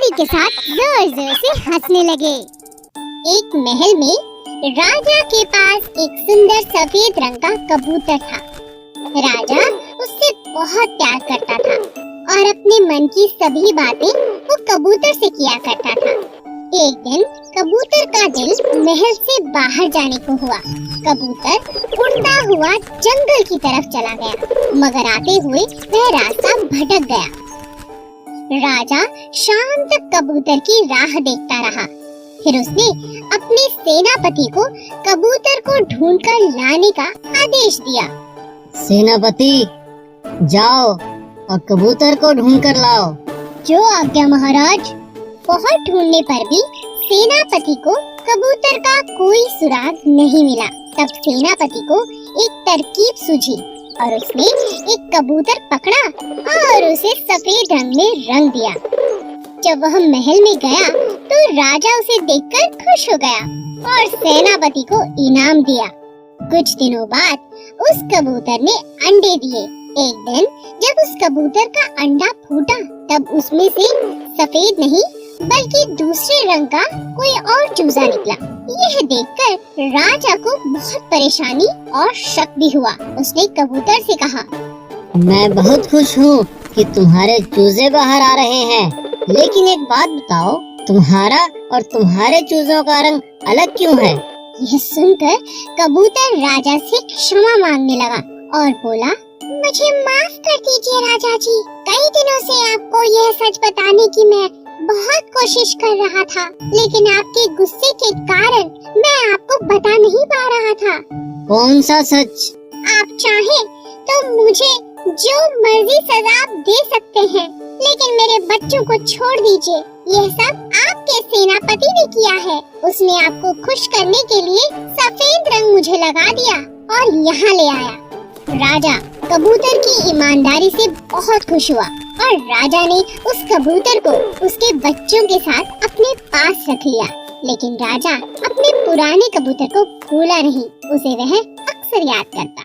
उसी के साथ जोर जोर से हंसने लगे। एक महल में राजा के पास एक सुंदर सफेद रंग का कबूतर था। राजा उससे बहुत प्यार करता था और अपने मन की सभी बातें वो कबूतर से किया करता था। एक दिन कबूतर का दिल महल से बाहर जाने को हुआ। कबूतर उड़ता हुआ जंगल की तरफ चला गया, मगर आते हुए वह रास्ता भटक गया। राजा शाम तक कबूतर की राह देखता रहा। फिर उसने अपने सेनापति को कबूतर को ढूंढकर लाने का आदेश दिया। सेनापति, जाओ और कबूतर को ढूंढ कर लाओ। जो आज्ञा महाराज। बहुत ढूंढने पर भी सेनापति को कबूतर का कोई सुराग नहीं मिला। तब सेनापति को एक तरकीब सूझी और उसने एक कबूतर पकड़ा और उसे सफेद रंग में रंग दिया। जब वह महल में गया तो राजा उसे देखकर खुश हो गया और सेनापति को इनाम दिया। कुछ दिनों बाद उस कबूतर ने अंडे दिए। एक दिन जब उस कबूतर का अंडा फूटा तब उसमें से सफेद नहीं बल्कि दूसरे रंग का कोई और चूजा निकला। यह देखकर राजा को बहुत परेशानी और शक भी हुआ। उसने कबूतर से कहा, मैं बहुत खुश हूँ कि तुम्हारे चूजे बाहर आ रहे हैं, लेकिन एक बात बताओ, तुम्हारा और तुम्हारे चूजों का रंग अलग क्यों है? यह सुनकर कबूतर राजा से क्षमा मांगने लगा और बोला, मुझे माफ कर दीजिए राजा जी। कई दिनों से आपको यह सच बताने की मैं बहुत कोशिश कर रहा था, लेकिन आपके गुस्से के कारण मैं आपको बता नहीं पा रहा था। कौन सा सच? आप चाहें तो मुझे जो मर्जी सजा दे सकते हैं, लेकिन मेरे बच्चों को छोड़ दीजिए। यह सब आपके सेनापति ने किया है। उसने आपको खुश करने के लिए सफेद रंग मुझे लगा दिया और यहाँ ले आया। राजा कबूतर की ईमानदारी से बहुत खुश हुआ और राजा ने उस कबूतर को उसके बच्चों के साथ अपने पास रख लिया। लेकिन राजा अपने पुराने कबूतर को भूला नहीं, उसे वह अक्सर याद करता।